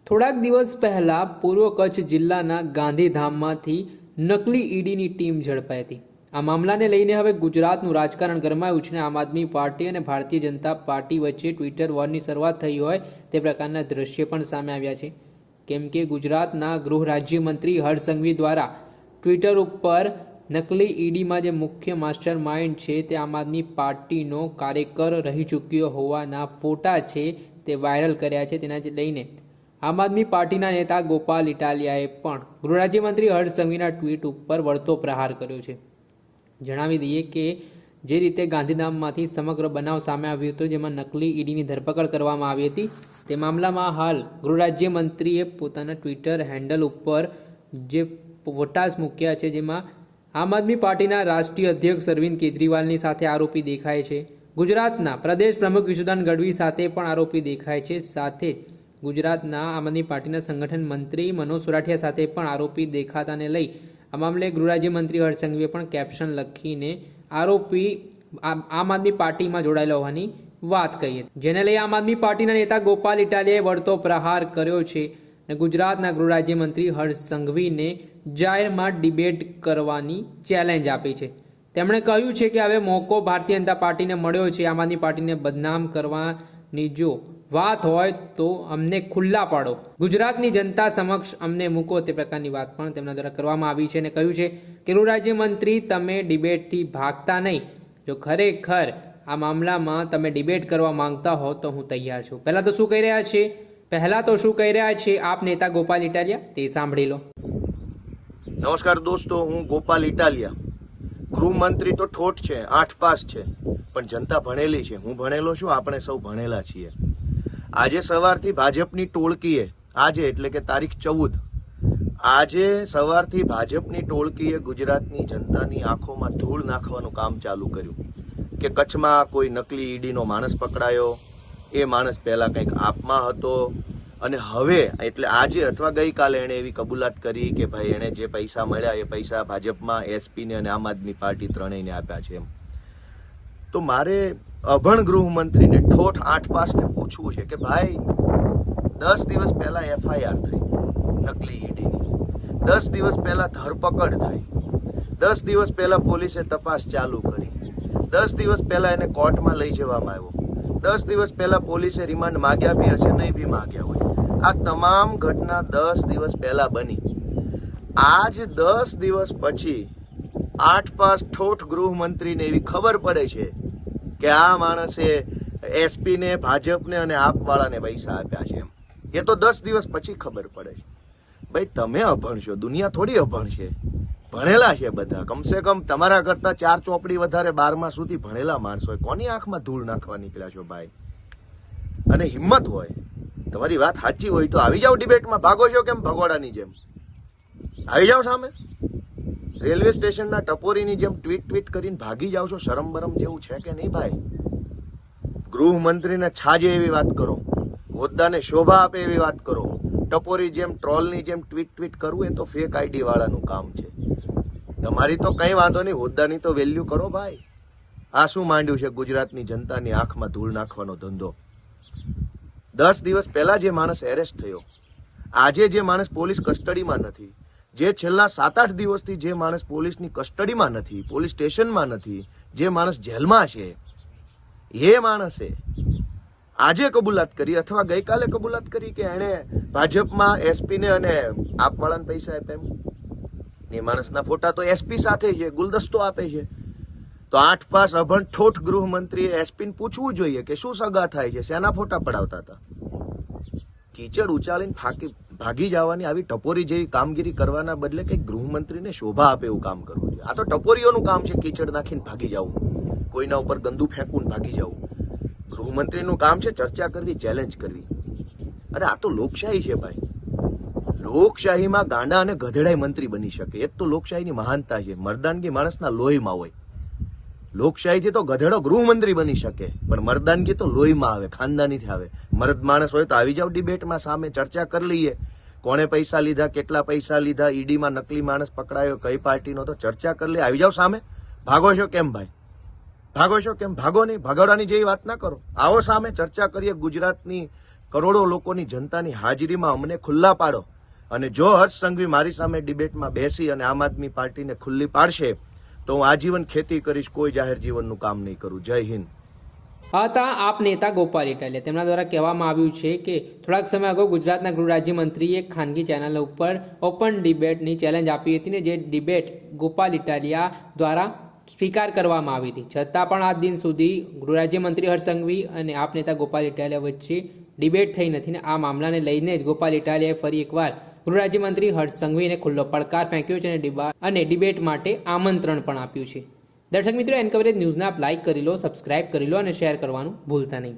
થોડાક દિવસ પહેલા પૂર્વ કચ્છ જિલ્લાના ગાંધીધામમાંથી નકલી ઈડીની ટીમ ઝડપાઈ હતી। આ મામલાને લઈને હવે ગુજરાતનું રાજકારણ ગરમાયું છે। આમ આદમી પાર્ટી અને ભારતીય જનતા પાર્ટી વચ્ચે ટ્વિટર વોરની શરૂઆત થઈ હોય તે પ્રકારના દ્રશ્ય પણ સામે આવ્યા છે। કેમ કે ગુજરાતના ગૃહ રાજ્યમંત્રી હર્ષ સંઘવી દ્વારા ટ્વિટર ઉપર નકલી ઈડીમાં જે મુખ્ય માસ્ટર માઇન્ડ છે તે આમ આદમી પાર્ટીનો કાર્યકર રહી ચૂક્યો હોવાના ફોટા છે તે વાયરલ કર્યા છે। તેના લઈને આમ આદમી પાર્ટીના નેતા ગોપાલ ઇટાલિયાએ પણ ગૃહ રાજ્યમંત્રી હર્ષ સંઘવીના ટ્વીટ ઉપર વળતો પ્રહાર કર્યો છે। જણાવી દઈએ કે જે રીતે ગાંધીધામમાંથી સમગ્ર બનાવ સામે આવ્યો હતો, જેમાં નકલી ઈડીની ધરપકડ કરવામાં આવી હતી, તે મામલામાં હાલ ગૃહ રાજ્યમંત્રીએ પોતાના ટ્વિટર હેન્ડલ ઉપર જે ફોટાસ મૂક્યા છે, જેમાં આમ આદમી પાર્ટીના રાષ્ટ્રીય અધ્યક્ષ અરવિંદ કેજરીવાલની સાથે આરોપી દેખાય છે। ગુજરાતના પ્રદેશ પ્રમુખ વિશુદાન ગઢવી સાથે પણ આરોપી દેખાય છે। સાથે જ ગુજરાતના આમ આદમી પાર્ટીના સંગઠન મંત્રી મનોજ સોરઠિયા સાથે પણ આરોપી દેખાતાને લઈ આ મામલે ગૃહ રાજ્યમંત્રી હર્ષ સંઘવીએ પણ કેપ્શન લખીને આરોપી આમ આદમી પાર્ટીમાં જોડાયેલા હોવાની વાત કહી હતી, જેને લઈ આમ આદમી પાર્ટીના નેતા ગોપાલ ઇટાલિયાએ વળતો પ્રહાર કર્યો છે અને ગુજરાતના ગૃહ રાજ્યમંત્રી હર્ષ સંઘવીને જાહેરમાં ડિબેટ કરવાની ચેલેન્જ આપી છે। તેમણે કહ્યું છે કે હવે મોકો ભારતીય જનતા પાર્ટીને મળ્યો છે। આમ આદમી પાર્ટીને બદનામ કરવાની જો વાત હોય તો અમને ખુલ્લા પાડો, ગુજરાતની જનતા સમક્ષ અમને મૂકો, તે પ્રકારની વાત પણ તેમના દ્વારા કરવામાં આવી છે અને કહ્યું છે કે ગૃહ રાજ્યમંત્રી તમે ડિબેટથી ભાગતા નહીં, જો ખરેખર આ મામલામાં તમે ડિબેટ કરવા માંગતા હો તો હું તૈયાર છું। પહેલા તો શું કહી રહ્યા છે આપ નેતા ગોપાલ ઇટાલિયા, તે સાંભળી લો। નમસ્કાર દોસ્તો, હું ગોપાલ ઇટાલિયા। ગૃહમંત્રી તો ઠોઠ છે, 8 પાસ છે, પણ જનતા ભણેલી છે। હું ભણેલો છું, આપણે સૌ ભણેલા છીએ। આજે સવારથી ભાજપની ટોળકીએ, આજે એટલે કે તારીખ 14, આજે સવારથી ભાજપની ટોળકીએ ગુજરાતની જનતાની આંખોમાં ધૂળ નાખવાનું કામ ચાલુ કર્યું કે કચ્છમાં કોઈ નકલી ઈડીનો માણસ પકડાયો, એ માણસ પહેલા કંઈક આપમાં હતો અને હવે એટલે આજે અથવા ગઈકાલે એણે એવી કબૂલાત કરી કે ભાઈ એણે જે પૈસા મળ્યા એ પૈસા ભાજપમાં એસપીને અને આમ આદમી પાર્ટી ત્રણેયને આપ્યા છે એમ। તો મારે અભણ ગૃહમંત્રીને ઠોઠ 8 પાસને પૂછવું છે કે ભાઈ 10 દિવસ પહેલા એફઆઈઆર થઈ નકલી ઈડીની, 10 દિવસ પહેલા ધરપકડ થઈ, 10 દિવસ પહેલા પોલીસે તપાસ ચાલુ કરી, 10 દિવસ પહેલા એને કોર્ટમાં લઈ જવામાં આવ્યો, 10 દિવસ પહેલા પોલીસે રિમાન્ડ માગ્યા બી હશે, નહીં બી માગ્યા હોય। આ તમામ ઘટના 10 દિવસ પહેલા બની। આજ 10 દિવસ પછી 8 પાસ ઠોઠ ગૃહમંત્રીને એવી ખબર પડે છે કે આ માણસે એસપીને, ભાજપને અને આપવાળાને પૈસા આપ્યા છે એમ। એ તો 10 દિવસ પછી ખબર પડે છે। ભાઈ તમે અભણ છો, દુનિયા થોડી અભણ છે, ભણેલા છે બધા। કમસે કમ તમારા કરતા 4 ચોપડી વધારે 12મા સુધી ભણેલા માણસો હોય, કોની આંખમાં ધૂળ નાખવા નીકળ્યા છો ભાઈ? અને હિંમત હોય, તમારી વાત સાચી હોય તો આવી જાઓ ડિબેટમાં। ભાગો છો કેમ ભગોડાની જેમ? આવી જાઓ સામે। રેલવે સ્ટેશનના ટપોરીની જેમ ટ્વીટ કરીને ભાગી જાઓ છો? શરમ બરમ જેવું છે કે નહીં ભાઈ? ગૃહમંત્રીને છાજે એવી વાત કરો, હોદ્દાને શોભા આપે એવી વાત કરો। ટપોરી જેમ, ટ્રોલની જેમ ટ્વીટ કરવું એ તો ફેક આઈડી વાળાનું કામ છે। તમારી તો કંઈ વાંધો નહીં, હોદ્દાની તો વેલ્યુ કરો ભાઈ। આ શું માંડ્યું છે ગુજરાતની જનતાની આંખમાં ધૂળ નાખવાનો ધંધો? 10 દિવસ પહેલા જે માણસ એરેસ્ટ થયો, આજે જે માણસ પોલીસ કસ્ટડીમાં નથી, જે છેલ્લા 7-8 દિવસથી જે માણસ પોલીસની કસ્ટડીમાં નથી, પોલીસ સ્ટેશનમાં નથી, જે માણસ જેલમાં છે, એ માણસે આજે કબૂલાત કરી અથવા ગઈકાલે કબૂલાત કરી કે એણે ભાજપમાં એસપીને અને આપવાળાને પૈસા આપ્યા એમ। એ માણસના ફોટા તો એસપી સાથે છે, ગુલદસ્તો આપે છે। તો 8 પાસ અભણ ઠોઠ ગૃહમંત્રીએ એસપીને પૂછવું જોઈએ કે શું સગા થાય છે, શેના ફોટા પડાવતા હતા? કીચડ ઉચાલીને ભાગી જવાની આવી ટપોરી જેવી કામગીરી કરવાના બદલે કંઈક ગૃહમંત્રીને શોભા આપે એવું કામ કરવું જોઈએ। આ તો ટપોરીઓનું કામ છે, કીચડ નાખીને ભાગી જવું, કોઈના ઉપર ગંદુ ફેંકવું ભાગી જવું। ગૃહમંત્રીનું કામ છે ચર્ચા કરવી, ચેલેન્જ કરવી। અરે આ તો લોકશાહી છે ભાઈ। લોકશાહીમાં ગાંડા અને ગધેડાય મંત્રી બની શકે, એ જ તો લોકશાહીની મહાનતા છે। મર્દાનગી માણસના લોહીમાં હોય। લોકશાહીથી તો ગધેડો ગૃહમંત્રી બની શકે, પણ મર્દાનગી તો લોહીમાં આવે, ખાનદાનીથી આવે। મર્દ માણસ હોય તો આવી જાવ ડિબેટમાં, સામે ચર્ચા કરી લઈએ, કોણે પૈસા લીધા, કેટલા પૈસા લીધા, ઈડીમાં નકલી માણસ પકડાયો, કઈ પાર્ટીનો, તો ચર્ચા કરી લઈએ। આવી જાવ સામે। ભાગો છો કેમ ભાઈ? ભાગો છો કેમ? ભાગો નહીં, ભગાડવાની જેવી વાત ના કરો। આવો સામે ચર્ચા કરીએ, ગુજરાતની કરોડો લોકોની જનતાની હાજરીમાં અમને ખુલ્લા પાડો. અને જો હર્ષ સંઘવી મારી સામે ડિબેટમાં બેસી અને આમ આદમી પાર્ટીને ખુલ્લી પાડશે તો હું આજીવન ખેતી કરીશ, કોઈ જાહેર જીવનનું કામ નહીં કરું. જય હિન્દ. આ હતા આપ નેતા ગોપાલ ઇટાલિયા. તેમના દ્વારા કહેવામાં આવ્યું છે કે થોડાક સમય અગાઉ ગુજરાતના ગૃહ રાજ્યમંત્રીએ એક ખાનગી ચેનલ ઉપર ઓપન ડિબેટની ચેલેન્જ આપી હતી ને જે ડિબેટ ગોપાલ ઇટાલિયા દ્વારા સ્વીકાર કરવામાં આવી હતી. છતાં પણ આજ દિન સુધી ગૃહ રાજ્યમંત્રી હર્ષ સંઘવી અને આપ નેતા ગોપાલ ઇટાલિયા વચ્ચે ડિબેટ થઈ નથી ને આ મામલાને લઈને જ ગોપાલ ઇટાલિયાએ ફરી એકવાર ગૃહ રાજ્યમંત્રી હર્ષ સંઘવીને ખુલ્લો પડકાર ફેંક્યો છે અને ડિબેટ માટે આમંત્રણ પણ આપ્યું છે. દર્શક મિત્રો, એનકવરેજ ન્યૂઝને આપ લાઇક કરી લો, સબસ્ક્રાઇબ કરી લો અને શેર કરવાનું ભૂલતા નહીં.